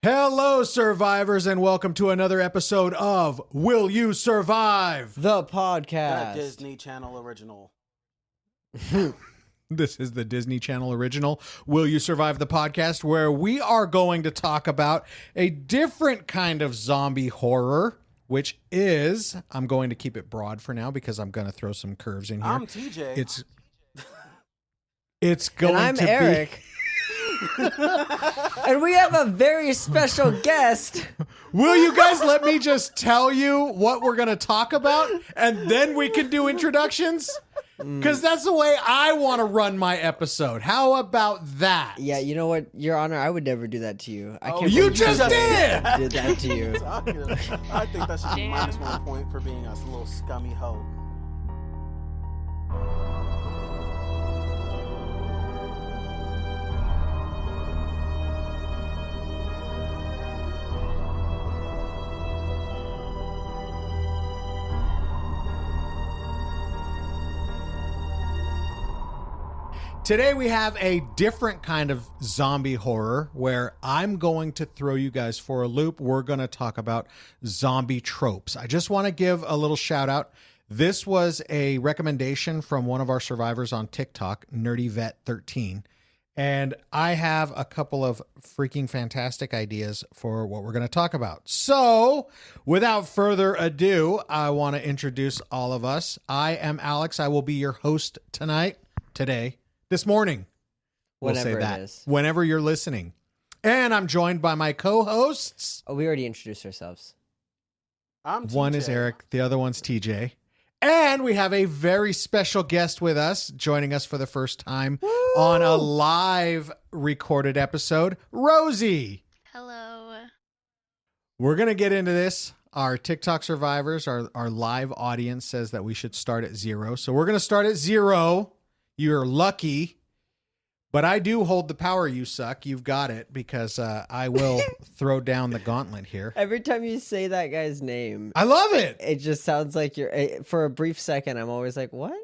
Hello, survivors, and welcome to another episode of Will You Survive? The podcast. That Disney Channel original. This is the Disney Channel original, Will You Survive the podcast, where we are going to talk about a different kind of zombie horror, which is, I'm going to keep it broad for now because I'm going to throw some curves in here. I'm TJ. It's going and I'm to Eric. And we have a very special guest. Will you guys let me just tell you what we're going to talk about, and then we can do introductions? Because that's the way I want to run my episode. How about that? Yeah, you know what, Your Honor, I would never do that to you. I can't You believe just did! did that to you. I think that should be minus 1 point for being a little scummy hoe. Today we have a different kind of zombie horror where I'm going to throw you guys for a loop. We're going to talk about zombie tropes. I just want to give a little shout out. This was a recommendation from one of our survivors on TikTok, NerdyVet13. And I have a couple of freaking fantastic ideas for what we're going to talk about. So without further ado, I want to introduce all of us. I am Alex. I will be your host today. This morning, we'll Whenever say it that. is. Whenever you're listening. And I'm joined by my co-hosts. Oh, we already introduced ourselves. I'm TJ. One is Eric, the other one's TJ. And we have a very special guest with us, joining us for the first time on a live recorded episode, Rosie. Hello. We're going to get into this. Our TikTok survivors, our live audience says that we should start at 0. So we're going to start at 0. You're lucky, but I do hold the power, you suck. You've got it, because I will throw down the gauntlet here. Every time you say that guy's name, I love it. it just sounds like you're, for a brief second, I'm always like, what?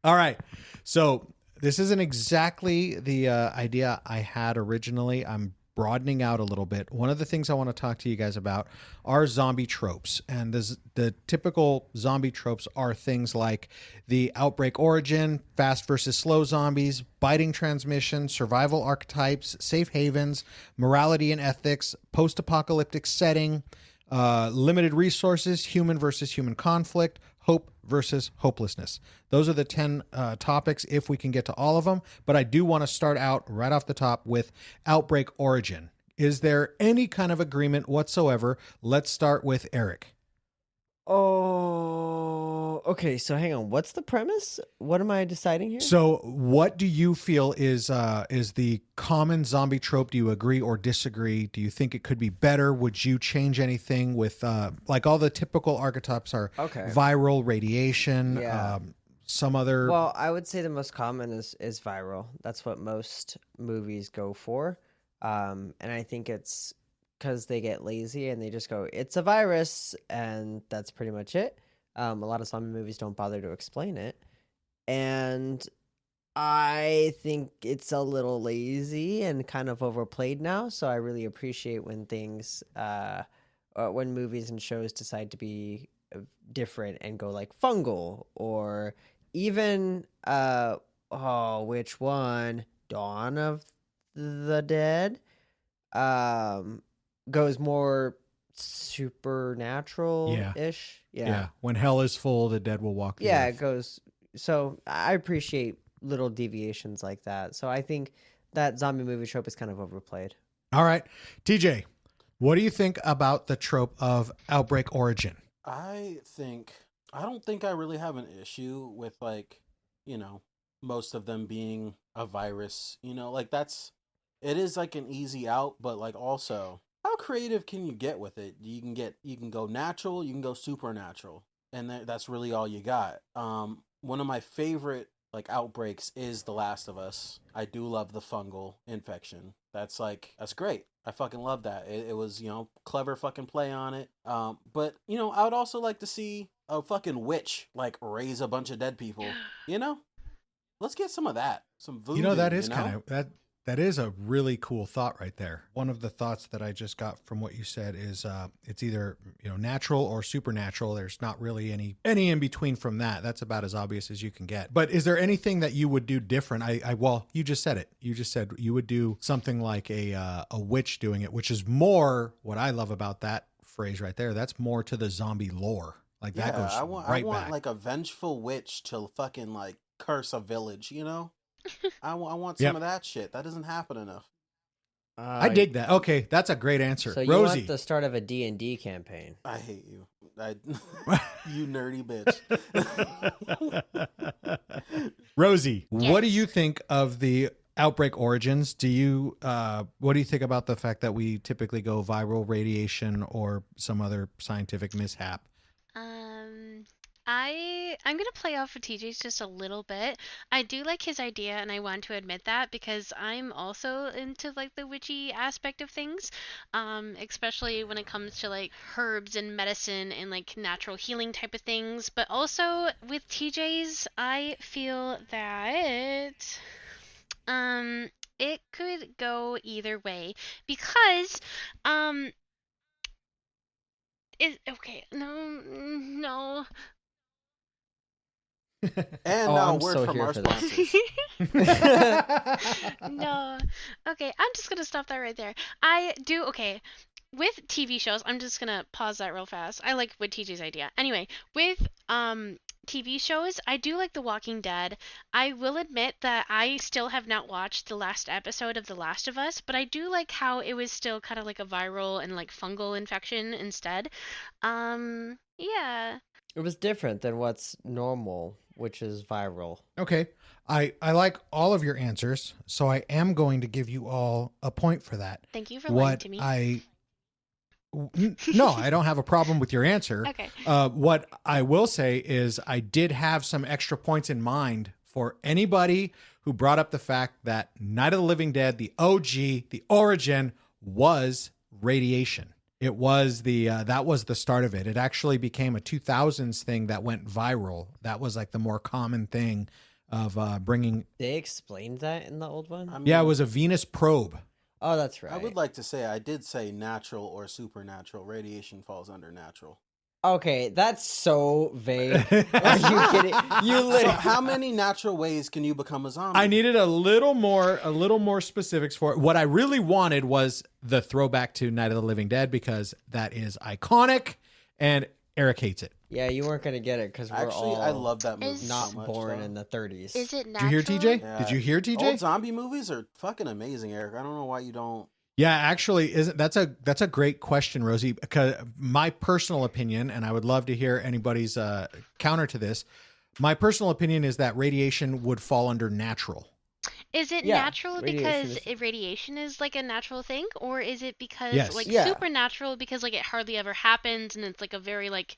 All right. So this isn't exactly the idea I had originally. I'm broadening out a little bit. One of the things I want to talk to you guys about are zombie tropes. And the typical zombie tropes are things like the outbreak origin, fast versus slow zombies, biting transmission, survival archetypes, safe havens, morality and ethics, post-apocalyptic setting, limited resources, human versus human conflict, hope versus hopelessness. Those are the 10 topics, if we can get to all of them. But I do want to start out right off the top with outbreak origin. Is there any kind of agreement whatsoever? Let's start with Eric. Oh, okay. So hang on. What's the premise? What am I deciding here? So what do you feel is the common zombie trope? Do you agree or disagree? Do you think it could be better? Would you change anything with like all the typical archetypes are viral, radiation, Yeah. Some other... Well, I would say the most common is viral. That's what most movies go for. And I think it's because they get lazy and they just go, it's a virus, and that's pretty much it. A lot of zombie movies don't bother to explain it. And I think it's a little lazy and kind of overplayed now. So I really appreciate when things, when movies and shows decide to be different and go like fungal, or even, which one? Dawn of the Dead. Goes more supernatural-ish. Yeah. When hell is full, the dead will walk the Yeah, earth. it goes. So I appreciate little deviations like that. So I think that zombie movie trope is kind of overplayed. All right. TJ, what do you think about the trope of outbreak origin? I don't think I really have an issue with, like, most of them being a virus. Like, it is like an easy out, but like also, how creative can you get with it? You can go natural, you can go supernatural, and that's really all you got. One of my favorite like outbreaks is The Last of Us. I do love the fungal infection. That's great. I fucking love that. It was, clever fucking play on it. But I would also like to see a fucking witch like raise a bunch of dead people. Let's get some of that. Some voodoo. That is kind of That is a really cool thought right there. One of the thoughts that I just got from what you said is it's either natural or supernatural. There's not really any in between from that. That's about as obvious as you can get. But is there anything that you would do different? Well, you just said it. You just said you would do something like a witch doing it, which is more what I love about that phrase right there. That's more to the zombie lore. Like that goes I right want back. like a vengeful witch to fucking like curse a village, you know? I want some Yep. of that shit. That doesn't happen enough. I dig that. Okay, that's a great answer. So you Rosie. want the start of a D&D campaign? I hate you. You nerdy bitch. Rosie, what do Yes. you think of the Outbreak origins? What do you think about the fact that we typically go viral, radiation, or some other scientific mishap? I'm gonna play off of TJ's just a little bit. I do like his idea, and I want to admit that because I'm also into like the witchy aspect of things, especially when it comes to like herbs and medicine and like natural healing type of things. But also with TJ's, I feel that it could go either way because okay, no. And Oh, now a I'm word so from here our for this. sponsors. No. Okay, I'm just gonna stop that right there. I do okay. With TV shows, I'm just gonna pause that real fast. I like with TJ's idea. Anyway, with TV shows, I do like The Walking Dead. I will admit that I still have not watched the last episode of The Last of Us, but I do like how it was still kind of like a viral and like fungal infection instead. Yeah. It was different than what's normal, which is viral. Okay. I like all of your answers, so I am going to give you all a point for that. Thank you for lying to me. No, I don't have a problem with your answer. Okay. What I will say is I did have some extra points in mind for anybody who brought up the fact that Night of the Living Dead, the OG, the origin was radiation. It was that was the start of it. It actually became a 2000s thing that went viral. That was like the more common thing of bringing. They explained that in the old one? I mean, Yeah, it was a Venus probe. Oh, that's right. I would like to say I did say natural or supernatural. Radiation falls under natural. Okay, that's so vague. Are you kidding? You So literally. how many natural ways can you become a zombie? I needed a little more specifics for it. What I really wanted was the throwback to Night of the Living Dead because that is iconic and Eric hates it. Yeah, you weren't gonna get it because we're Actually, all I love that movie not so much. born though. in the 30s. Is it Did natural? you hear TJ? Yeah. Did you hear TJ? Old zombie movies are fucking amazing, Eric. I don't know why you don't. Yeah, actually, that's a great question, Rosie. Because my personal opinion, and I would love to hear anybody's counter to this. My personal opinion is that radiation would fall under natural. Is it Yeah, natural radiation because radiation is like a natural thing, or is it because Yes. like Yeah. supernatural because like it hardly ever happens and it's like a very like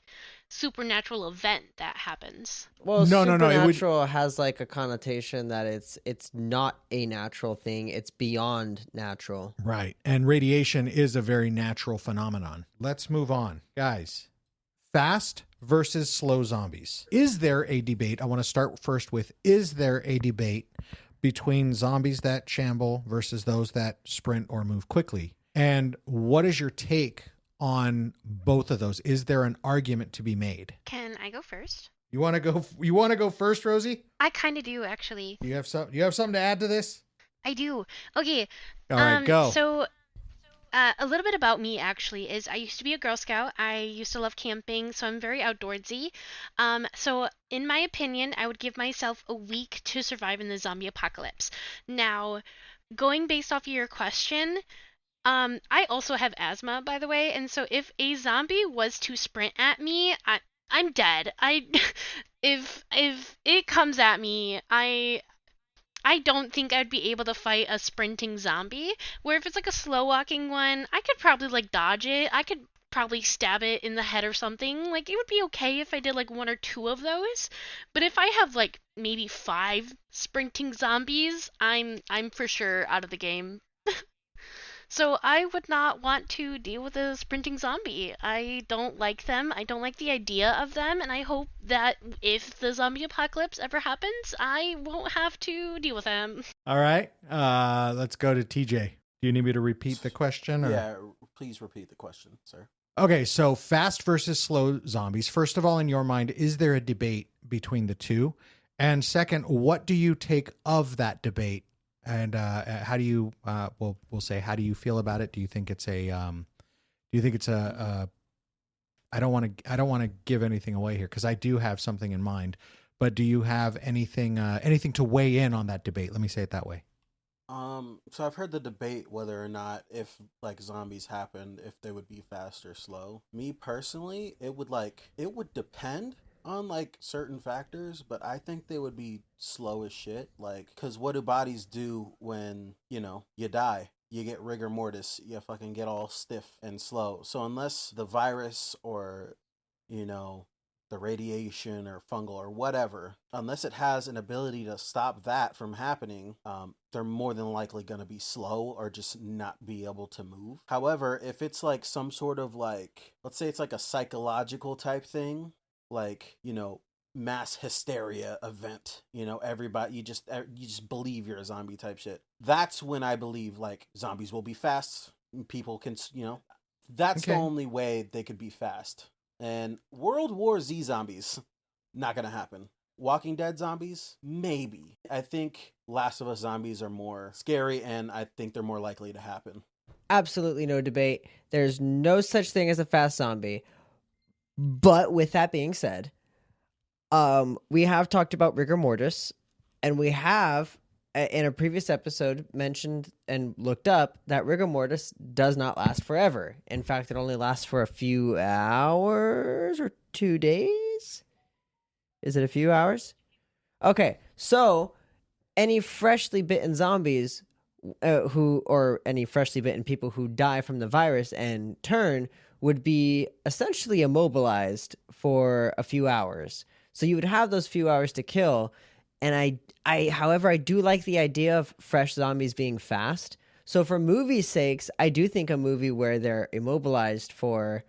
supernatural event that happens? Well, No, no, no, it would- supernatural has like a connotation that it's not a natural thing. It's beyond natural. Right. And radiation is a very natural phenomenon. Let's move on. Guys, fast versus slow zombies. Is there a debate? I want to start first with, is there a debate between zombies that shamble versus those that sprint or move quickly? And what is your take on both of those? Is there an argument to be made? Can I go first? You want to go first, Rosie? I kind of do actually. You have something to add to this? I do. Okay. All right, go. So, a little bit about me actually is I used to be a Girl Scout. I used to love camping, so I'm very outdoorsy. So in my opinion, I would give myself a week to survive in the zombie apocalypse. Now, going based off of your question, I also have asthma, by the way, and so if a zombie was to sprint at me, I'm dead. If it comes at me, I don't think I'd be able to fight a sprinting zombie. Where if it's like a slow walking one, I could probably like dodge it. I could probably stab it in the head or something. Like it would be okay if I did like one or two of those. But if I have like maybe 5 sprinting zombies, I'm for sure out of the game. So I would not want to deal with a sprinting zombie. I don't like them. I don't like the idea of them, and I hope that if the zombie apocalypse ever happens, I won't have to deal with them. All right. Let's go to TJ. Do you need me to repeat the question? Or? Yeah, please repeat the question, sir. Okay, so fast versus slow zombies. First of all, in your mind, is there a debate between the two? And second, what do you take of that debate? And how do you, we'll say, how do you feel about it? Do you think it's I don't want to give anything away here because I do have something in mind, but do you have anything to weigh in on that debate? Let me say it that way. So I've heard the debate whether or not if like zombies happened, if they would be fast or slow. Me personally, it would depend on like certain factors, but I think they would be slow as shit. Like, cause what do bodies do when, you die? You get rigor mortis, you fucking get all stiff and slow. So unless the virus or, the radiation or fungal or whatever, unless it has an ability to stop that from happening, they're more than likely going to be slow or just not be able to move. However, if it's like some sort of like, let's say it's like a psychological type thing, like, mass hysteria event, everybody, you just believe you're a zombie type shit. That's when I believe like zombies will be fast. People can, that's the only way they could be fast. And World War Z zombies, not gonna happen. Walking Dead zombies, maybe. I think Last of Us zombies are more scary, and I think they're more likely to happen. Absolutely no debate. There's no such thing as a fast zombie. But with that being said, we have talked about rigor mortis, and we have, in a previous episode, mentioned and looked up that rigor mortis does not last forever. In fact, it only lasts for a few hours or 2 days. Is it a few hours? Okay, so any freshly bitten zombies any freshly bitten people who die from the virus and turn would be essentially immobilized for a few hours. So you would have those few hours to kill. And however, I do like the idea of fresh zombies being fast. So for movie sakes, I do think a movie where they're immobilized for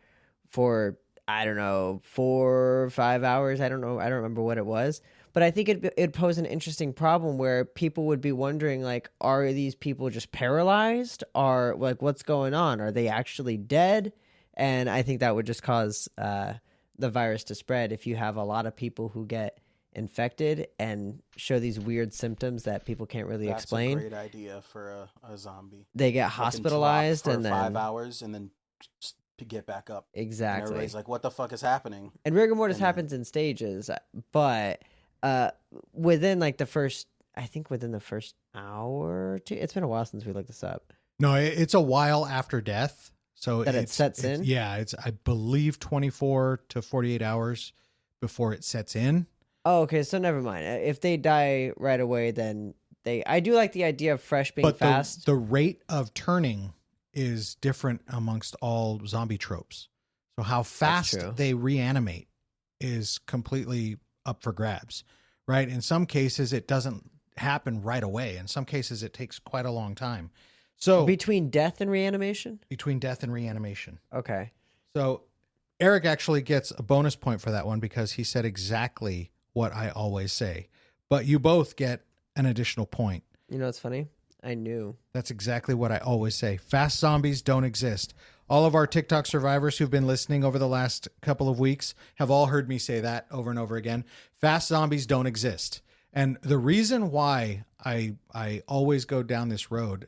I don't know, 4 or 5 hours. I don't know. I don't remember what it was. But I think it'd pose an interesting problem where people would be wondering, like, are these people just paralyzed? Or, like, what's going on? Are they actually dead? And I think that would just cause the virus to spread if you have a lot of people who get infected and show these weird symptoms that people can't really explain. That's a great idea for a zombie. They get hospitalized for and then 5 hours and then to get back up. Exactly. And everybody's like, what the fuck is happening? And rigor mortis happens in stages, but within the first hour or two, it's been a while since we looked this up. No, it's a while after death. So that it sets in? Yeah, it's, I believe, 24 to 48 hours before it sets in. Oh, okay, so never mind. If they die right away, then I do like the idea of fresh being fast. The rate of turning is different amongst all zombie tropes. So how fast they reanimate is completely up for grabs, right? In some cases, it doesn't happen right away. In some cases, it takes quite a long time. So between death and reanimation? Between death and reanimation. Okay. So Eric actually gets a bonus point for that one because he said exactly what I always say. But you both get an additional point. You know what's funny? I knew. That's exactly what I always say. Fast zombies don't exist. All of our TikTok survivors who've been listening over the last couple of weeks have all heard me say that over and over again. Fast zombies don't exist. And the reason why I always go down this road,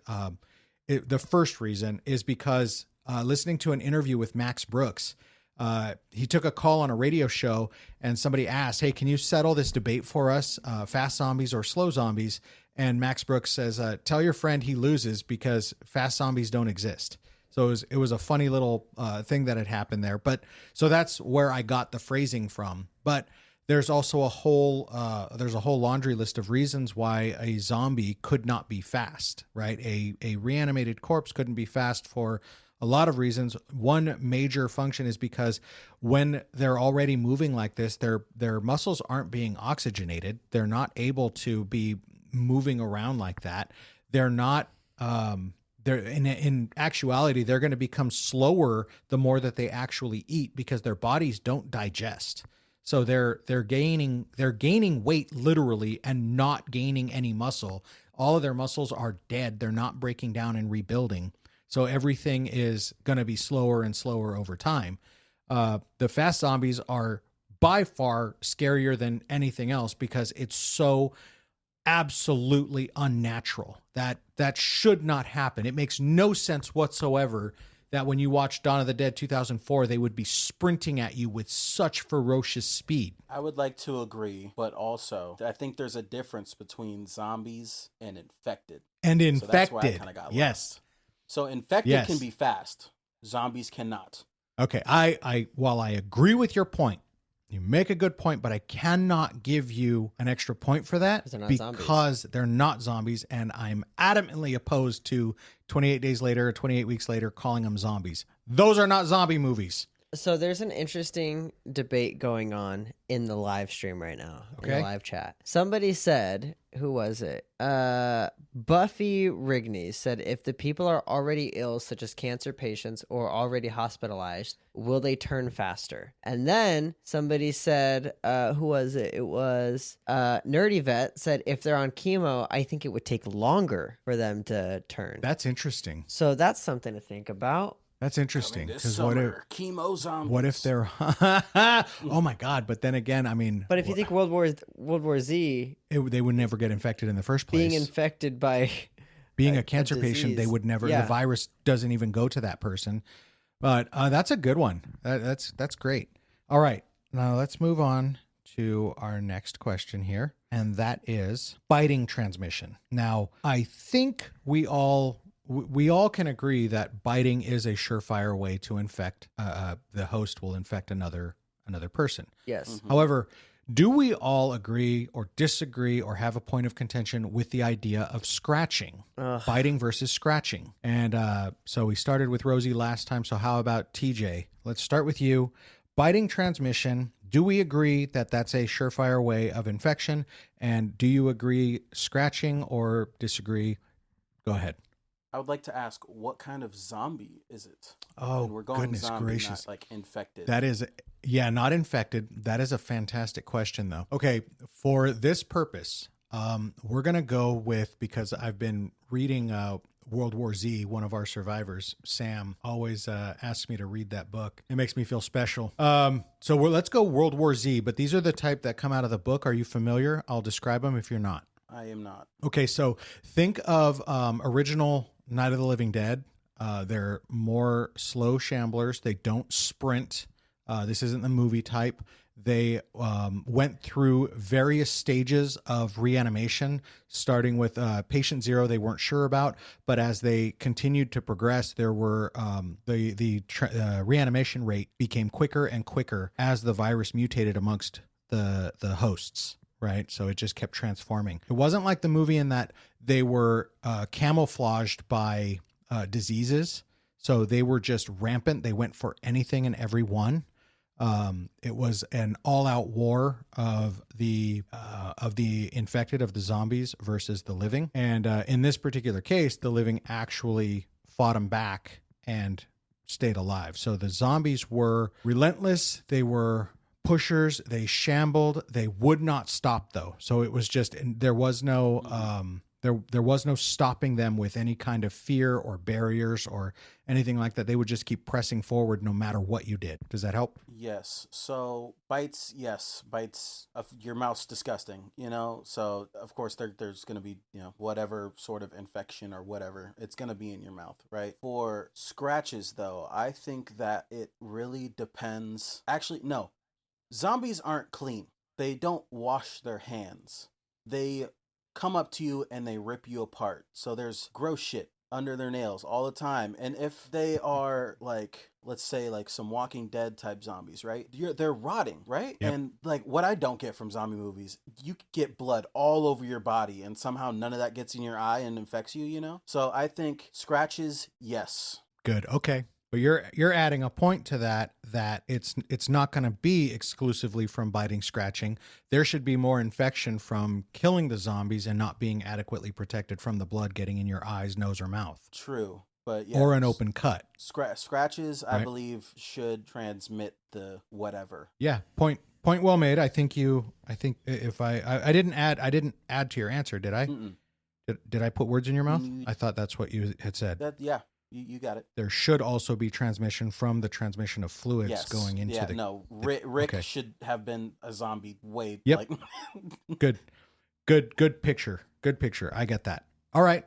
the first reason is because listening to an interview with Max Brooks, he took a call on a radio show and somebody asked, hey, can you settle this debate for us? Fast zombies or slow zombies? And Max Brooks says, tell your friend he loses because fast zombies don't exist. So it was a funny little thing that had happened there. But so that's where I got the phrasing from. But there's also a whole laundry list of reasons why a zombie could not be fast, right? A reanimated corpse couldn't be fast for a lot of reasons. One major function is because when they're already moving like this, their muscles aren't being oxygenated. They're not able to be moving around like that. They're not they're in actuality, they're going to become slower the more that they actually eat because their bodies don't digest. So they're gaining weight literally and not gaining any muscle. All of their muscles are dead. They're not breaking down and rebuilding. So everything is going to be slower and slower over time. The fast zombies are by far scarier than anything else because it's so absolutely unnatural. That should not happen. It makes no sense whatsoever that when you watch Dawn of the Dead 2004, they would be sprinting at you with such ferocious speed. I would like to agree, but also I think there's a difference between zombies and infected. And So infected. that's why I kind of got Yes. lost. So infected Yes. can be fast. Zombies cannot. Okay. While I agree with your point, you make a good point, but I cannot give you an extra point for that 'Cause they're not because they're not zombies, and I'm adamantly opposed to 28 days later or 28 weeks later calling them zombies. Those are not zombie movies. So there's an interesting debate going on in the live stream right now, in the Okay. live chat. Somebody said, who was it? Buffy Rigney said, if the people are already ill, such as cancer patients or already hospitalized, will they turn faster? And then somebody said, who was it? It was Nerdy Vet said, if they're on chemo, I think it would take longer for them to turn. That's interesting. So that's something to think about. That's interesting. Coming this Because what if summer, chemo zombies. what if they're oh my god? But then again, I mean, But if you think World War Z they would never get infected in the first place. being infected by Being a a cancer patient, they disease. would never. Yeah. The virus doesn't even go to that person. But that's a good one. That's great. All right, now let's move on to our next question here, and that is biting transmission. Now, I think we all can agree that biting is a surefire way to infect. The host will infect another person. yes. However, do we all agree or disagree or have a point of contention with the idea of scratching, Ugh. biting versus scratching? And so we started with Rosie last time. So how about TJ? Let's start with you. Biting transmission. Do we agree that that's a surefire way of infection? And do you agree scratching or disagree? Go ahead. I would like to ask, what kind of zombie is it? Oh, And we're going goodness zombie, gracious. not like infected. That is, yeah, not infected. That is a fantastic question, though. Okay, for this purpose, we're going to go with, because I've been reading World War Z, one of our survivors, Sam, always asks me to read that book. It makes me feel special. So let's go World War Z, but these are the type that come out of the book. Are you familiar? I'll describe them if you're not. I am not. Okay, so think of original Night of the Living Dead. They're more slow shamblers. They don't sprint. This isn't the movie type. They went through various stages of reanimation, starting with patient 0 they weren't sure about, but as they continued to progress, there were the reanimation rate became quicker and quicker as the virus mutated amongst the hosts. Right. So it just kept transforming. It wasn't like the movie in that they were camouflaged by diseases. So they were just rampant. They went for anything and every one. It was an all-out war of the infected, of the zombies versus the living. And in this particular case, the living actually fought them back and stayed alive. So the zombies were relentless. They were pushers. They shambled. They would not stop, though. So it was just, there was no there was no stopping them with any kind of fear or barriers or anything like that. They would just keep pressing forward no matter what you did. Does that help? Yes. So bites, yes, bites. Your mouth's disgusting, So of course there's going to be, whatever sort of infection or whatever, it's going to be in your mouth, right? For scratches, though, I think that it really depends. Actually, no. Zombies aren't clean. They don't wash their hands. They come up to you and they rip you apart. So there's gross shit under their nails all the time. And if they are like, let's say like some Walking Dead type zombies, right? They're rotting, right? Yep. And like what I don't get from zombie movies, you get blood all over your body and somehow none of that gets in your eye and infects you, So I think scratches, yes. Good. Okay. But you're adding a point to that it's not going to be exclusively from biting, scratching. There should be more infection from killing the zombies and not being adequately protected from the blood getting in your eyes, nose, or mouth. True, but yeah, Or an open cut. Scratches, I Right. believe, should transmit the whatever. Yeah, point well made. I think if I didn't add to your answer, did I? Mm-mm. Did I put words in your mouth? Mm. I thought that's what you had said. Yeah, you got it. There should also be transmission from the transmission of fluids Yes. going into yeah, the. no, Rick okay. should have been a zombie way. Yep. Like... Good picture. Good picture. I get that. All right,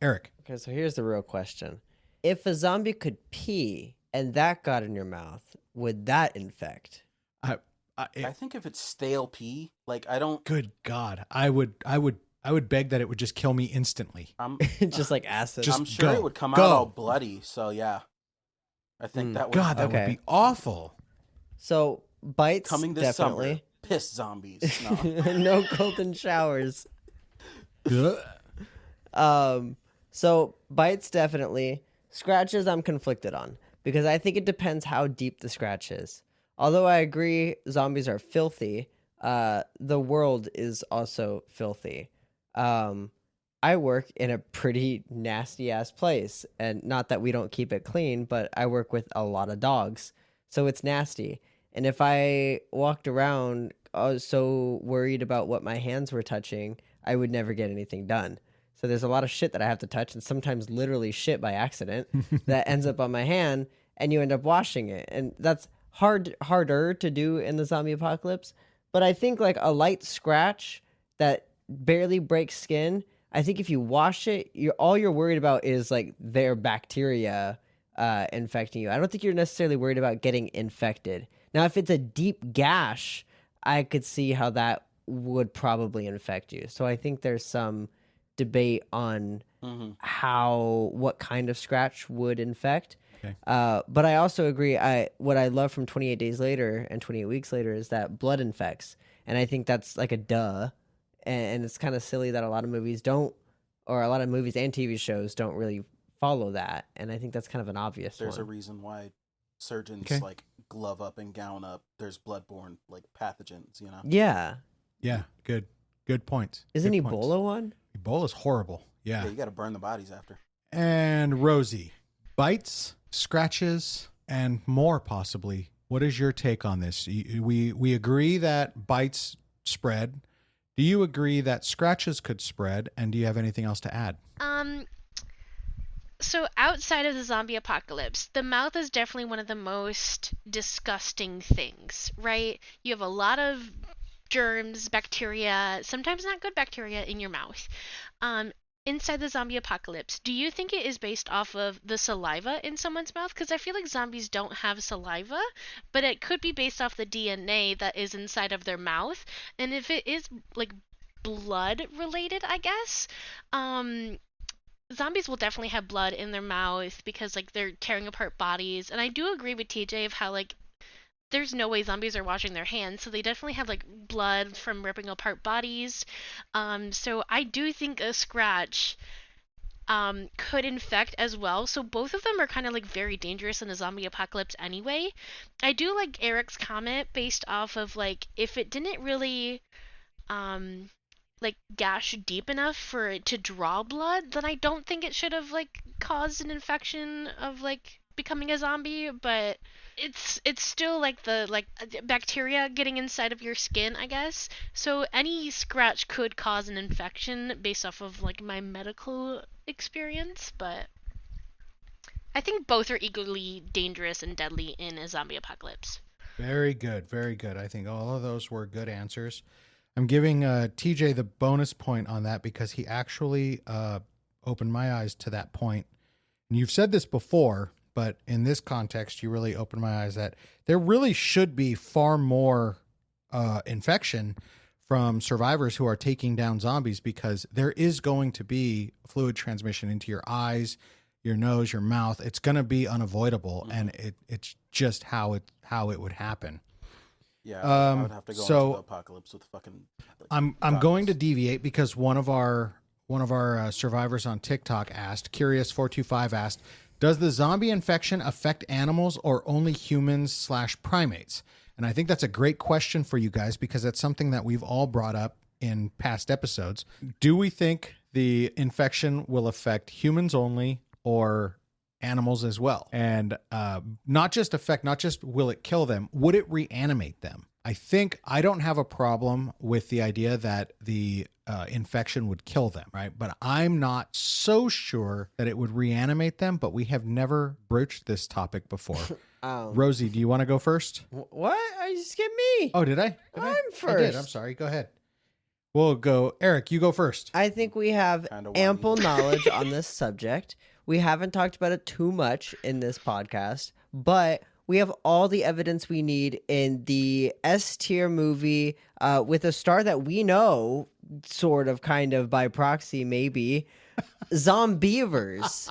Eric. Okay, so here's the real question. If a zombie could pee and that got in your mouth, would that infect? I think if it's stale pee, like I don't. Good God, I would beg that it would just kill me instantly. I'm Just like acid. Just I'm sure go. it would come Go. out all bloody. So yeah, I think that would. God, that would Okay. be awful. So bites Coming this definitely. summer, piss zombies. No. No golden showers. Ugh. So bites definitely. Scratches I'm conflicted on because I think it depends how deep the scratch is. Although I agree zombies are filthy, the world is also filthy. I work in a pretty nasty ass place, and not that we don't keep it clean, but I work with a lot of dogs, so it's nasty. And if I walked around so worried about what my hands were touching, I would never get anything done. So there's a lot of shit that I have to touch, and sometimes literally shit by accident that ends up on my hand, and you end up washing it. And that's harder to do in the zombie apocalypse. But I think like a light scratch that barely breaks skin, I think if you wash it, all you're worried about is like their bacteria infecting you. I don't think you're necessarily worried about getting infected. Now, if it's a deep gash, I could see how that would probably infect you. So I think there's some debate on what kind of scratch would infect. Okay. But I also agree. What I love from 28 Days Later and 28 Weeks Later is that blood infects, and I think that's like a duh. And it's kind of silly that a lot of movies don't, or a lot of movies and TV shows don't really follow that. And I think that's kind of an obvious There's a one. reason why surgeons Okay. like glove up and gown up. There's bloodborne like pathogens, you know. Yeah. Yeah, good points. Isn't Good points. Ebola one? Ebola's horrible. Yeah, Yeah. you got to burn the bodies after. And Rosie, bites, scratches, and more possibly. What is your take on this? We agree that bites spread. Do you agree that scratches could spread? And do you have anything else to add? So outside of the zombie apocalypse, the mouth is definitely one of the most disgusting things, right? You have a lot of germs, bacteria, sometimes not good bacteria in your mouth. Inside the zombie apocalypse, do you think it is based off of the saliva in someone's mouth? Because I feel like zombies don't have saliva, but it could be based off the DNA that is inside of their mouth. And if it is like blood related, I guess, zombies will definitely have blood in their mouth because like they're tearing apart bodies. And I do agree with TJ of how like there's no way zombies are washing their hands, so they definitely have like blood from ripping apart bodies. So I do think a scratch could infect as well. So both of them are kind of like very dangerous in the zombie apocalypse anyway. I do like Eric's comment based off of like if it didn't really like gash deep enough for it to draw blood, then I don't think it should have like caused an infection of like becoming a zombie, but it's still like the bacteria getting inside of your skin, I guess. So any scratch could cause an infection based off of like my medical experience, but I think both are equally dangerous and deadly in a zombie apocalypse. Very good. Very good. I think all of those were good answers. I'm giving TJ the bonus point on that because he actually opened my eyes to that point. And you've said this before, but in this context, you really opened my eyes that there really should be far more infection from survivors who are taking down zombies because there is going to be fluid transmission into your eyes, your nose, your mouth. It's going to be unavoidable, and it's just how it would happen. Yeah, I would have to go into the apocalypse with fucking. I'm going to deviate because one of our survivors on TikTok asked, Curious425 asked, Does the zombie infection affect animals or only humans/primates? And I think that's a great question for you guys because that's something that we've all brought up in past episodes. Do we think the infection will affect humans only or animals as well? And not just will it kill them, would it reanimate them? I don't have a problem with the idea that the infection would kill them, right? But I'm not so sure that it would reanimate them, but we have never broached this topic before. Rosie, do you want to go first? What? You skipped me. Oh, did I? I'm first. I did. I'm sorry. Go ahead. We'll go. Eric, you go first. I think we have ample knowledge on this subject. We haven't talked about it too much in this podcast, but we have all the evidence we need in the S tier movie with a star that we know, sort of, kind of by proxy, maybe, Zombievers.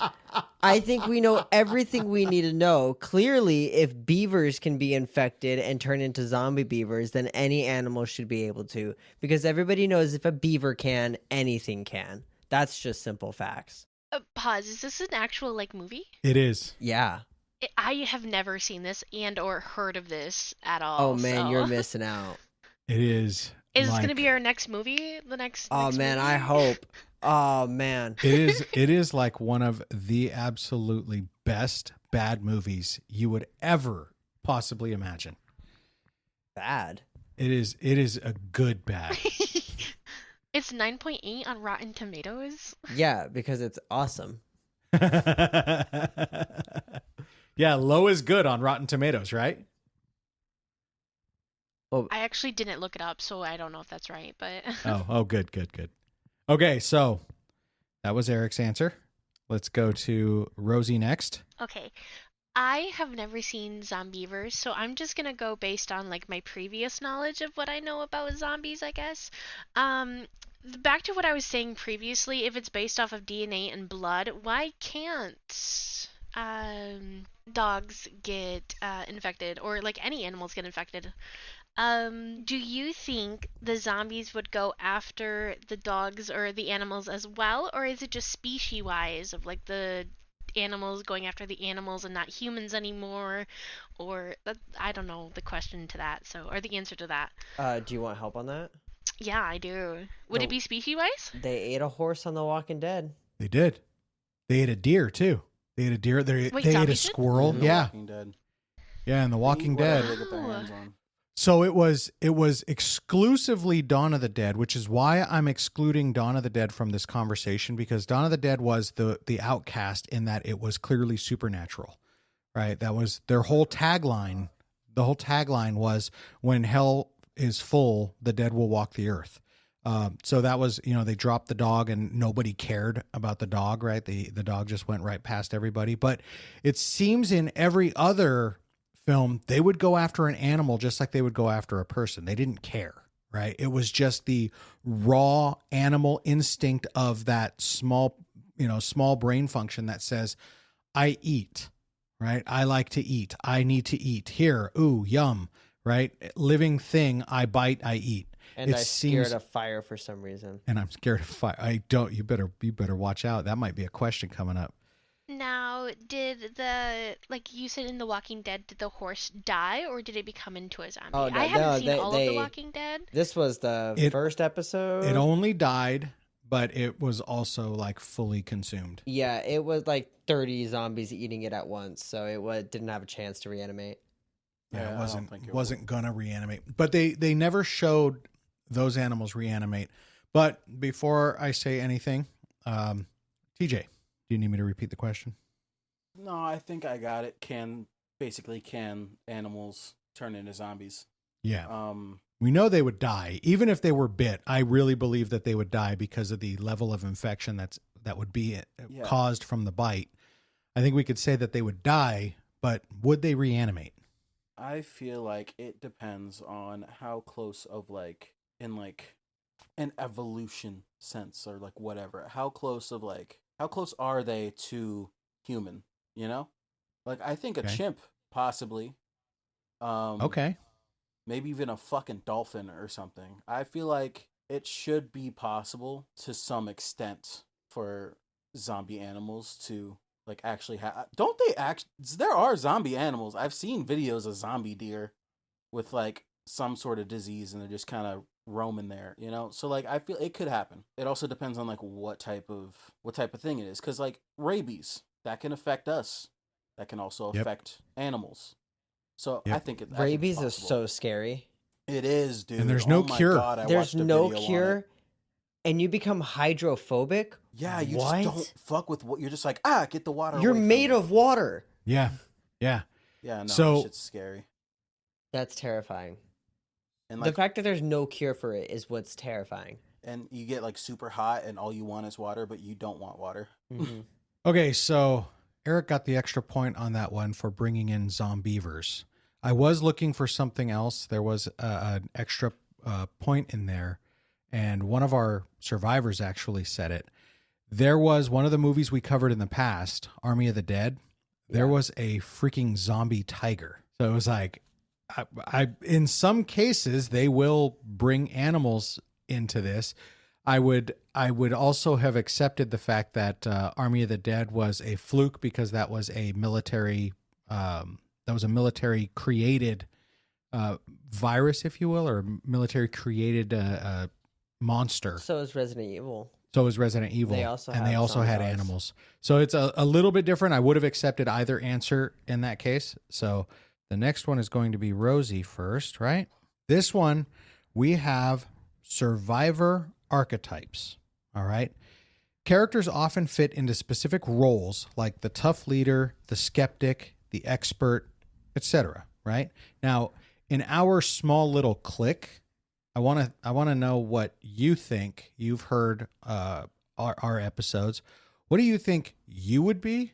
I think we know everything we need to know. Clearly, if beavers can be infected and turn into zombie beavers, then any animal should be able to. Because everybody knows if a beaver can, anything can. That's just simple facts. Pause. Is this an actual movie? It is. Yeah. I have never seen this and or heard of this at all. Oh man, so. you're missing out. It is. Is this going to be our next movie? Oh man, movie? I hope. Oh man. It is like one of the absolutely best bad movies you would ever possibly imagine. Bad. It is a good bad. It's 9.8 on Rotten Tomatoes. Yeah, because it's awesome. Yeah, low is good on Rotten Tomatoes, right? Well, I actually didn't look it up, so I don't know if that's right, but good. Okay, so that was Eric's answer. Let's go to Rosie next. Okay. I have never seen Zombievers, so I'm just gonna go based on my previous knowledge of what I know about zombies, I guess. Back to what I was saying previously, if it's based off of DNA and blood, why can't dogs get infected, or any animals get infected? Do you think the zombies would go after the dogs or the animals as well, or is it just species-wise of the animals going after the animals and not humans anymore? Or I don't know the question to that, or the answer to that. do you want help on that? Yeah, I do. Would it be species-wise? They ate a horse on The Walking Dead. They did. They ate a deer too. They ate a deer. They ate a zombies did? squirrel. In The Yeah. Walking Dead. Yeah, in The Walking Eat whatever Dead. they get their hands on. So it was exclusively Dawn of the Dead, which is why I'm excluding Dawn of the Dead from this conversation, because Dawn of the Dead was the outcast in that it was clearly supernatural, right? That was their whole tagline. The whole tagline was, when hell is full, the dead will walk the earth. So that was, they dropped the dog and nobody cared about the dog, right? The dog just went right past everybody. But it seems in every other film, they would go after an animal just like they would go after a person. They didn't care, right? It was just the raw animal instinct of that small brain function that says, I eat, right? I like to eat. I need to eat. Here, ooh, yum, right? Living thing, I bite, I eat. And I'm scared of fire for some reason. And I'm scared of fire. You better watch out. That might be a question coming up. Now, did you said in The Walking Dead, did the horse die or did it become into a zombie? Oh, no, I haven't seen all of they- The Walking Dead. This was the first episode. It only died, but it was also fully consumed. Yeah, it was 30 zombies eating it at once, so it didn't have a chance to reanimate. Yeah, I don't think it wasn't gonna reanimate. But they never showed those animals reanimate. But before I say anything, TJ, do you need me to repeat the question? No, I think I got it. Can animals turn into zombies? Yeah. We know they would die. Even if they were bit, I really believe that they would die because of the level of infection that would be caused from the bite. I think we could say that they would die, but would they reanimate? I feel like it depends on how close of in an evolution sense or whatever. How close are they to human? I think a chimp possibly. Okay. Maybe even a fucking dolphin or something. I feel like it should be possible to some extent for zombie animals to like actually have. Don't they act? There are zombie animals. I've seen videos of zombie deer with like some sort of disease, and they're just kind of roaming there, you know. So like I feel it could happen. It also depends on like what type of thing it is, because like rabies that can affect us, that can also affect animals. So I think it. Rabies is so scary. It is, dude. And there's no cure. God, There's no cure, and you become hydrophobic. Yeah, you What? just don't fuck with what you're just like. Get the water. You're away from made me. of water. Yeah. Yeah, no, So- that shit's scary. That's terrifying. And The like, fact that there's no cure for it is what's terrifying. and you get like super hot, and all you want is water, but you don't want water. Mm-hmm. Okay, so Eric got the extra point on that one for bringing in zombievers. I was looking for something else. There was an extra point in there, and one of our survivors actually said it. There was one of the movies we covered in the past, Army of the Dead. There was a freaking zombie tiger. So it was like, I in some cases they will bring animals into this. I would also have accepted the fact that Army of the Dead was a fluke, because that was a military created virus, if you will, or military created monster. So is Resident Evil. So is Resident Evil. They also and they have also had zombie dogs. animals. So it's a little bit different. I would have accepted either answer in that case. So the next one is going to be Rosie first, right? This one, we have survivor archetypes. All right. Characters often fit into specific roles, like the tough leader, the skeptic, the expert, etc. Right? Now, in our small little clique, I want to know what you think. You've heard our episodes. What do you think you would be,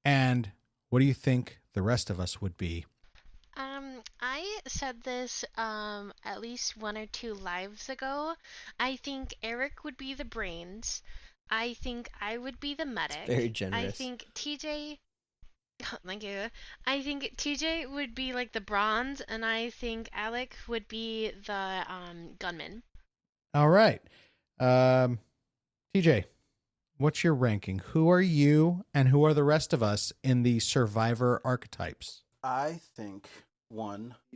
and what do you think the rest of us would be? I said this at least 1 or 2 lives ago. I think Eric would be the brains. I think I would be the medic. Very generous. I think TJ. Thank you. I think TJ would be like the bronze, and I think Alec would be the gunman. All right. TJ, what's your ranking? Who are you, and who are the rest of us in the survivor archetypes? I think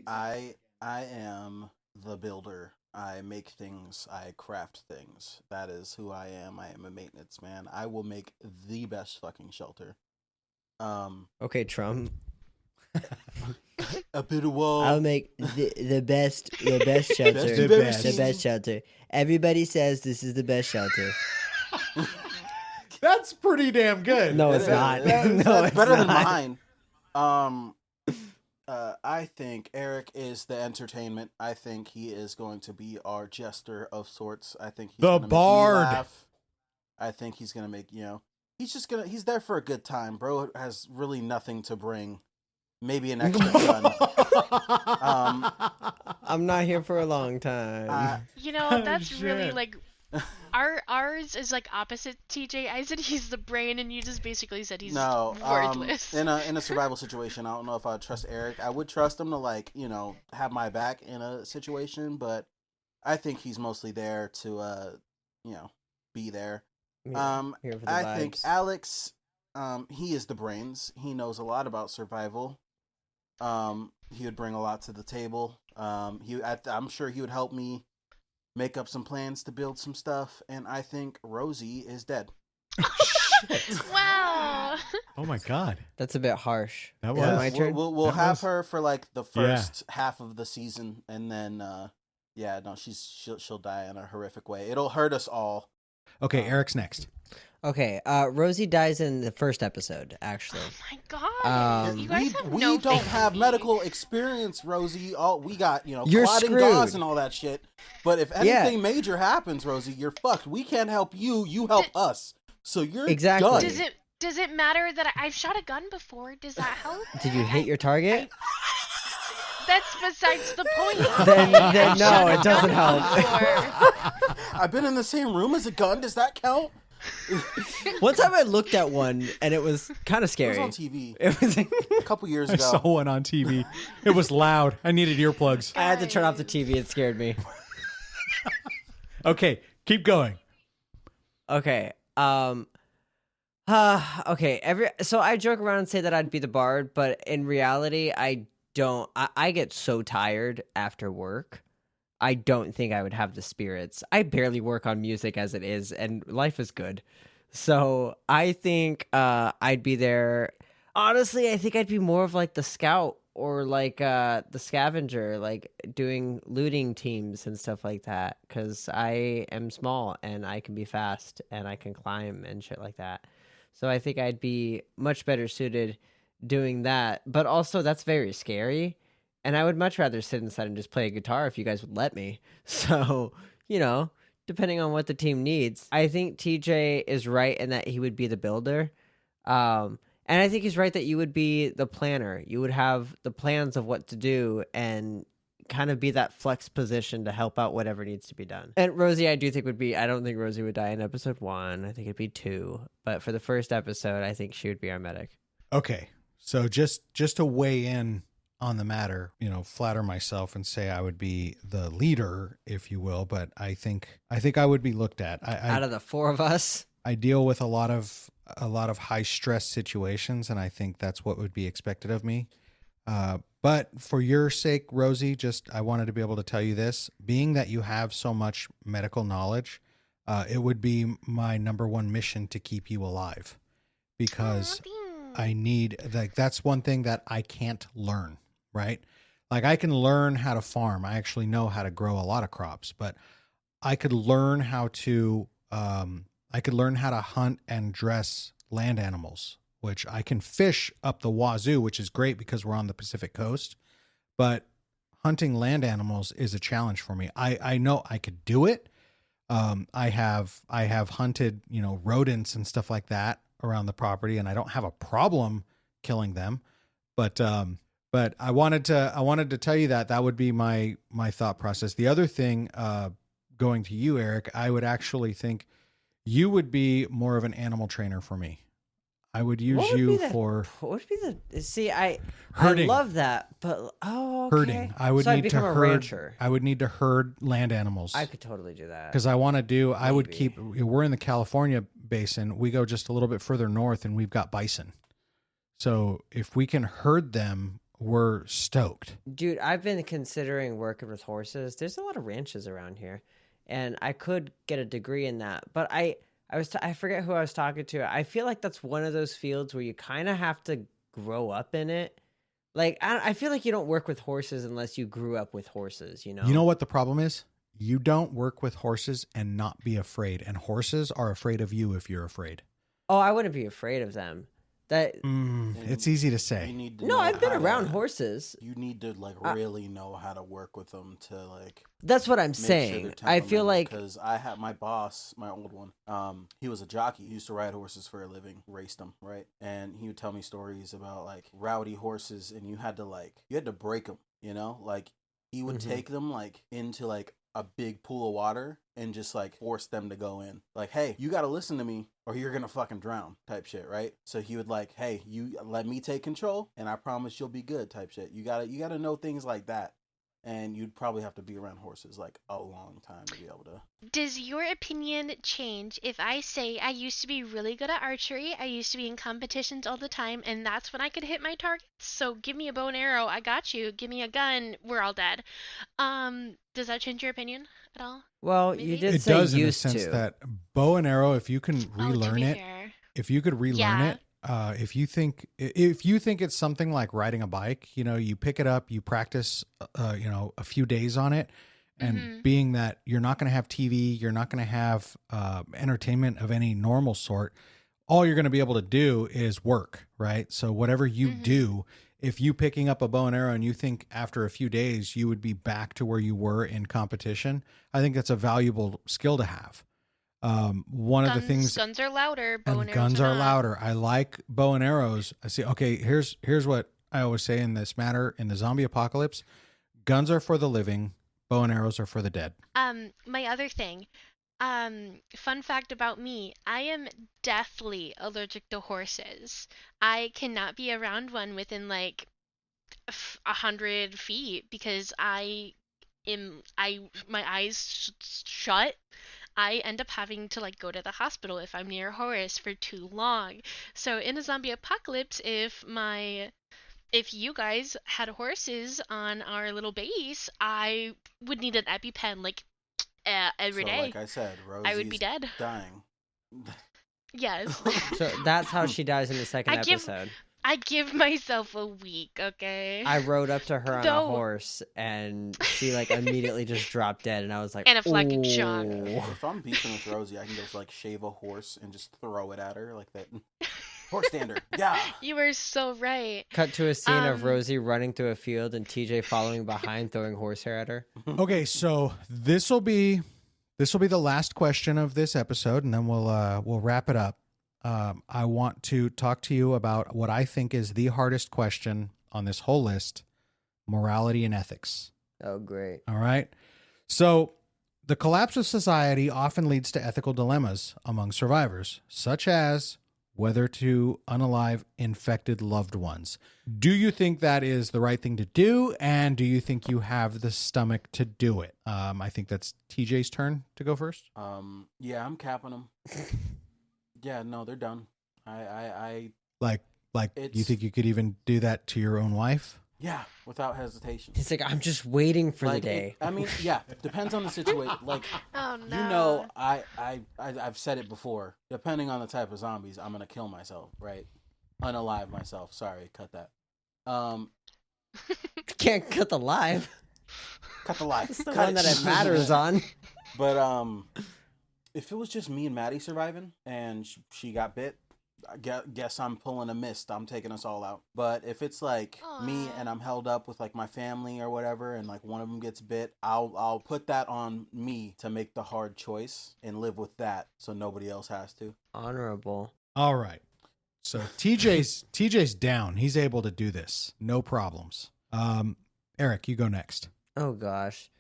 I am the builder. I make things. I craft things. That is who I am. I am a maintenance man. I will make the best fucking shelter. Okay, Trump. A bit of wall. I'll make the best shelter. Best you've ever seen. The best shelter. Everybody says this is the best shelter. That's pretty damn good. No, it's not. That's No, it's better not. than mine. I think Eric is the entertainment. I think he is going to be our jester of sorts. I think he's The gonna make me bard. laugh. I think he's gonna make he's there for a good time. Bro has really nothing to bring. Maybe an extra gun. I'm not here for a long time. You know, that's shit. really like ours is like opposite TJ. I said he's the brain, and you just basically said he's worthless. In a survival situation, I don't know if I'd trust Eric. I would trust him to have my back in a situation, but I think he's mostly there to be there. Here for the I think vibes. Alex, he is the brains. He knows a lot about survival. He would bring a lot to the table. I'm sure he would help me make up some plans to build some stuff. And I think Rosie is dead. Wow. Oh my God. That's a bit harsh. That Is was- that my turn? We'll That have was- her for like the first half of the season, and then she'll die in a horrific way. It'll hurt us all. Okay, Eric's next. Okay, Rosie dies in the first episode, actually. Oh my God. You guys have we no don't faith in have me. medical experience, Rosie. All we got, You're clotting screwed. gauze and all that shit. But if Yeah. anything major happens, Rosie, you're fucked. We can't help you. You help us. So you're Exactly. done. Does it matter that I've shot a gun before? Does that help? Did you hit your target? That's besides the point. Then I've no, shot a it doesn't gun help. before. I've been in the same room as a gun. Does that count? One time I looked at one and it was kind of It scary. was on TV It was. a couple years I ago. saw one on TV. It was loud. I needed earplugs. I had to turn off the TV. It scared me. Okay, keep going. Okay. Okay. So I joke around and say that I'd be the bard, but in reality, I don't. I get so tired after work. I don't think I would have the spirits. I barely work on music as it is, and life is good. So I think I'd be there. Honestly, I think I'd be more of like the scout or like the scavenger, like doing looting teams and stuff like that. Because I am small and I can be fast and I can climb and shit like that. So I think I'd be much better suited doing that. But also, that's very scary. And I would much rather sit inside and just play a guitar if you guys would let me. So, you know, depending on what the team needs. I think TJ is right in that he would be the builder. And I think he's right that you would be the planner. You would have the plans of what to do and kind of be that flex position to help out whatever needs to be done. And Rosie, I do think would be, I don't think Rosie would die in episode 1. I think it'd be 2. But for the first episode, I think she would be our medic. Okay. So just to weigh in on the matter, flatter myself and say I would be the leader, if you will, but I think I would be looked at. Out of the 4 of us, I deal with a lot of high stress situations, and I think that's what would be expected of me. But for your sake, Rosie, I wanted to be able to tell you this, being that you have so much medical knowledge, it would be my number one mission to keep you alive, because I need, that's one thing that I can't learn, right? Like, I can learn how to farm. I actually know how to grow a lot of crops, but I could learn how to hunt and dress land animals, which I can fish up the wazoo, which is great because we're on the Pacific coast. But hunting land animals is a challenge for me. I know I could do it. I have hunted, rodents and stuff like that around the property, and I don't have a problem killing them. But I wanted to tell you that would be my thought process. The other thing, going to you, Eric, I would actually think you would be more of an animal trainer for me. I would use you for. What would be the? See, I herding. I love that, but okay. Herding. I would so need I'd become to a herd. rancher. I would need to herd land animals. I could totally do that. Because I want to do. I would Maybe. keep. We're in the California basin. We go just a little bit further north, and we've got bison. So if we can herd them, we're stoked. Dude, I've been considering working with horses. There's a lot of ranches around here, and I could get a degree in that. But I forget who I was talking to. I feel like that's one of those fields where you kind of have to grow up in it. Like, I feel like you don't work with horses unless you grew up with horses, You know what the problem is? You don't work with horses and not be afraid. And horses are afraid of you if you're afraid. Oh, I wouldn't be afraid of them. It's easy to say. You need to No, know I've been how around to- horses. You need to really know how to work with them to That's what I'm make sure saying. they're I feel like because I had my boss, my old one. He was a jockey. He used to ride horses for a living, raced them, right? And he would tell me stories about rowdy horses, and you had to break them. Like he would take them into a big pool of water and just force them to go in. Like, hey, you got to listen to me or you're going to fucking drown type shit, right? So he would hey, you let me take control and I promise you'll be good type shit. You got to know things like that. And you'd probably have to be around horses a long time to be able to. Does your opinion change if I say I used to be really good at archery, I used to be in competitions all the time, and that's when I could hit my targets? So give me a bow and arrow, I got you. Give me a gun, we're all dead. Does that change your opinion at all? well, Maybe? you did It say does in the used sense to. that bow and arrow, if you can Oh, to relearn be it, fair. if you could relearn Yeah. it, if you think it's something like riding a bike, you pick it up, you practice, a few days on it, and being that you're not going to have TV, you're not going to have entertainment of any normal sort, all you're going to be able to do is work, right? So whatever you do, if you picking up a bow and arrow and you think after a few days you would be back to where you were in competition, I think that's a valuable skill to have. One of the things, guns are louder, bow and and arrows guns are are not. louder. I like bow and arrows. I see. Okay, here's what I always say in this matter in the zombie apocalypse: guns are for the living, bow and arrows are for the dead. My other thing, fun fact about me, I am deathly allergic to horses. I cannot be around one within 100 feet because my eyes shut. I end up having to like go to the hospital if I'm near a horse for too long. So in a zombie apocalypse, if you guys had horses on our little base, I would need an EpiPen like every So, like day. I said, I would be Rosie's dead. dying. Yes. So that's how she dies in the second episode. I give myself a week, okay? I rode up to her on a No. horse, and she like immediately just dropped dead, and I was like, Anaphylactic shock. "Ooh." If I'm beefing with Rosie, I can just like shave a horse and just throw it at her like that. Horse stander, yeah. You were so right. Cut to a scene of Um, Rosie running through a field and TJ following behind, throwing horsehair at her. Okay, so this will be the last question of this episode, and then we'll wrap it up. I want to talk to you about what I think is the hardest question on this whole list: morality and ethics. Oh, great. All right. So the collapse of society often leads to ethical dilemmas among survivors, such as whether to unalive infected loved ones. Do you think that is the right thing to do? And do you think you have the stomach to do it? I think that's TJ's turn to go first. Yeah, I'm capping them. Yeah, no, they're done. I Like, you It's- think you could even do that to your own wife? yeah, without hesitation. He's like, I'm just waiting for Like, the day. I mean, yeah, depends on the situation. Like, Oh no. you know, I've said it before. Depending on the type of zombies, I'm gonna kill myself, right? Unalive myself. Sorry, cut that. Can't cut the live. Cut the lie. It's the Cut one that it matters on. But if it was just me and Maddie surviving and she got bit, I guess I'm pulling a mist. I'm taking us all out. But if it's like me Aw. and I'm held up with like my family or whatever, and like one of them gets bit, I'll put that on me to make the hard choice and live with that, so nobody else has to. Honorable. All right. So TJ's down. He's able to do this. No problems. Eric, you go next. Oh gosh.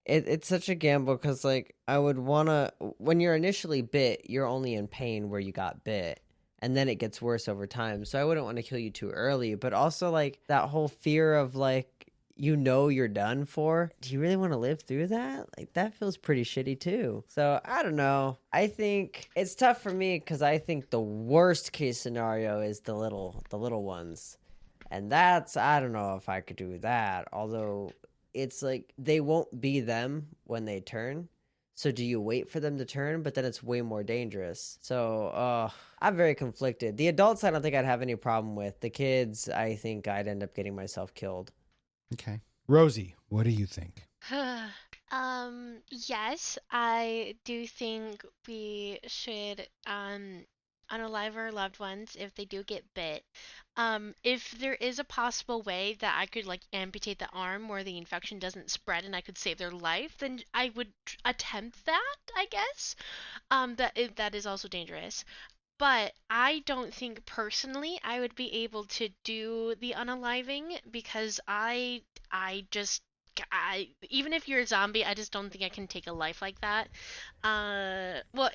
It's such a gamble because like I would wanna when you're initially bit, you're only in pain where you got bit. And then it gets worse over time. So I wouldn't want to kill you too early. But also like that whole fear of like you're done for. Do you really want to live through that? Like that feels pretty shitty too. So I don't know. I think it's tough for me because I think the worst case scenario is the little ones. And that's I don't know if I could do that. Although it's like they won't be them when they turn. So do you wait for them to turn? But then it's way more dangerous. So I'm very conflicted. The adults I don't think I'd have any problem with. The kids, I think I'd end up getting myself killed. Okay. Rosie, what do you think? Yes, I do think we should unalive our loved ones if they do get bit. If there is a possible way that I could like amputate the arm where the infection doesn't spread and I could save their life, then I would attempt that, I guess. That is also dangerous. But I don't think personally I would be able to do the unaliving because even if you're a zombie, I just don't think I can take a life like that. Well,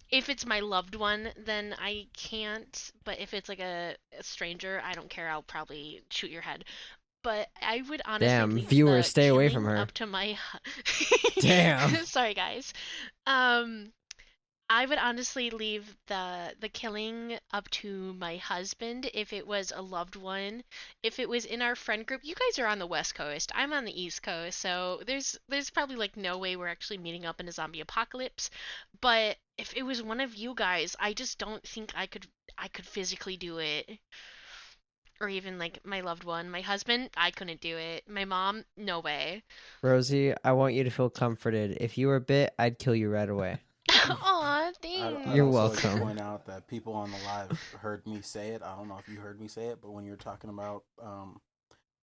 if it's my loved one, then I can't. But if it's like a stranger, I don't care. I'll probably shoot your head. But I would honestly Damn, leave viewers, the stay away killing from her. up to my. Damn. Sorry, guys. I would honestly leave the killing up to my husband if it was a loved one. If it was in our friend group, you guys are on the West Coast. I'm on the East Coast, so there's probably like no way we're actually meeting up in a zombie apocalypse. But if it was one of you guys, I just don't think I could physically do it. Or even like my loved one, my husband, I couldn't do it. My mom, no way. Rosie, I want you to feel comforted. If you were bit, I'd kill you right away. Aw, thanks. I'd You're also like to welcome. point out that people on the live heard me say it. I don't know if you heard me say it, but when you were talking about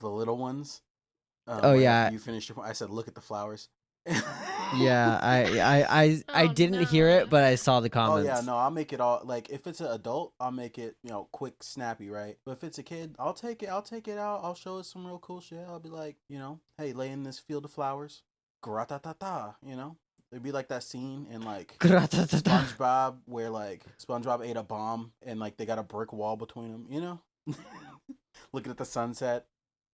the little ones, Oh, right yeah. after you finished your point, I said, "Look at the flowers." Yeah, I Oh, didn't hear no. it, but I saw the Oh comments. yeah, no, I'll make it all like if it's an adult, I'll make it quick, snappy, right? But if it's a kid, I'll take it out. I'll show it some real cool shit. I'll be like, hey, lay in this field of flowers, grata-ta-ta, It'd be like that scene in like Gra-ta-ta-ta. SpongeBob where like SpongeBob ate a bomb and like they got a brick wall between them, looking at the sunset.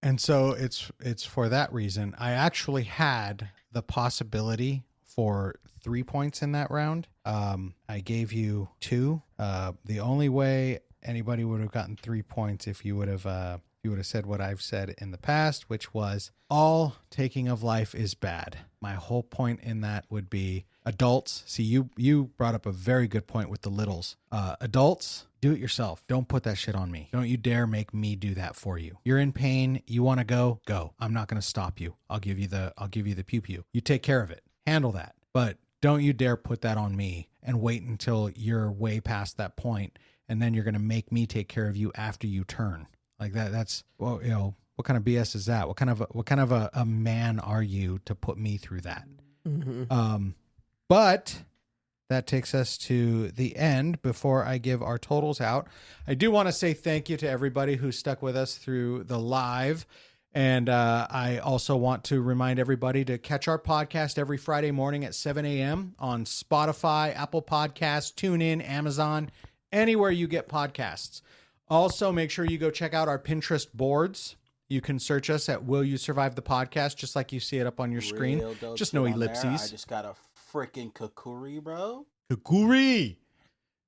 And so it's for that reason I actually had the possibility for 3 points in that round. I gave you 2. The only way anybody would have gotten 3 points if you would have said what I've said in the past, which was all taking of life is bad. My whole point in that would be adults. See, you brought up a very good point with the littles. Adults, do it yourself. Don't put that shit on me. Don't you dare make me do that for you. You're in pain. You want to go? Go. I'm not going to stop you. I'll give you the pew pew. You take care of it. Handle that. But don't you dare put that on me and wait until you're way past that point, and then you're going to make me take care of you after you turn. Like that's, well, you know, what kind of BS is that? What kind of a man are you to put me through that? Mm-hmm. But that takes us to the end. Before I give our totals out, I do want to say thank you to everybody who stuck with us through the live. And I also want to remind everybody to catch our podcast every Friday morning at 7 a.m. on Spotify, Apple Podcasts, TuneIn, Amazon, anywhere you get podcasts. Also, make sure you go check out our Pinterest boards. You can search us at Will You Survive the Podcast, just like you see it up on your screen. Just no ellipses. I just got a freaking kakuri, bro. Kakuri!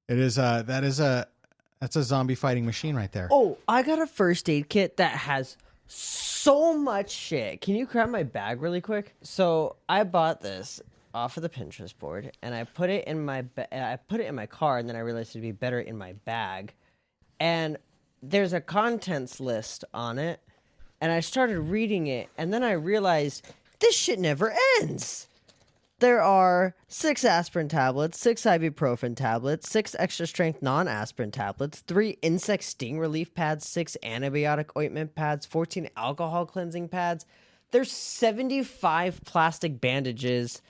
That's a zombie fighting machine right there. Oh, I got a first aid kit that has so much shit. Can you grab my bag really quick? So I bought this off of the Pinterest board, and I put it in my car, and then I realized it'd be better in my bag. And there's a contents list on it, and I started reading it, and then I realized this shit never ends. There are 6 aspirin tablets, 6 ibuprofen tablets, 6 extra strength non-aspirin tablets, 3 insect sting relief pads, 6 antibiotic ointment pads, 14 alcohol cleansing pads. There's 75 plastic bandages,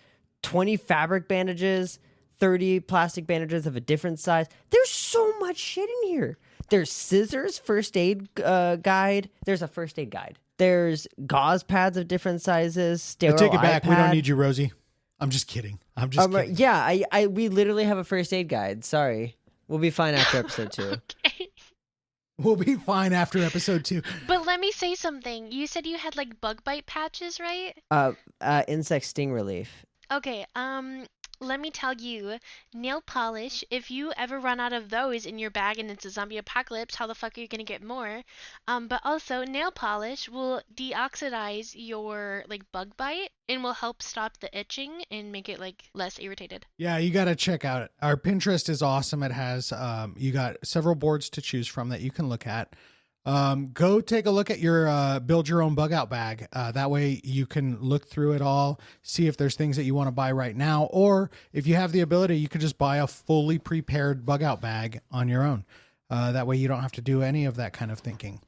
20 fabric bandages, 30 plastic bandages of a different size. There's so much shit in here. There's scissors, first aid guide. There's a first aid guide. There's gauze pads of different sizes. Sterile I take it back. iPad. We don't need you, Rosie. I'm just kidding. Kidding. Yeah, we literally have a first aid guide. Sorry. We'll be fine after episode 2. Okay. We'll be fine after episode 2. But let me say something. You said you had like bug bite patches, right? Insect sting relief. Okay, let me tell you, nail polish, if you ever run out of those in your bag and it's a zombie apocalypse, how the fuck are you gonna get more? But also, nail polish will deoxidize your, like, bug bite and will help stop the itching and make it, like, less irritated. Yeah, you got to check out it. Our Pinterest is awesome. It has, you got several boards to choose from that you can look at. Go take a look at your build your own bug out bag. That way you can look through it all, see if there's things that you want to buy right now, or if you have the ability, you could just buy a fully prepared bug out bag on your own. That way you don't have to do any of that kind of thinking.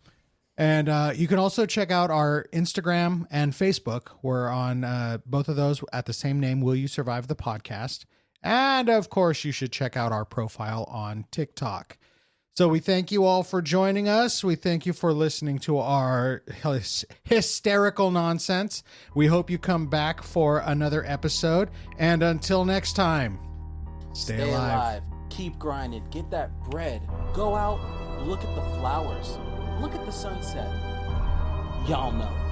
And you can also check out our Instagram and Facebook. We're on both of those at the same name, Will You Survive the Podcast. And of course, you should check out our profile on TikTok. So we thank you all for joining us. We thank you for listening to our hysterical nonsense. We hope you come back for another episode. And until next time, stay alive. Keep grinding. Get that bread. Go out. Look at the flowers. Look at the sunset. Y'all know.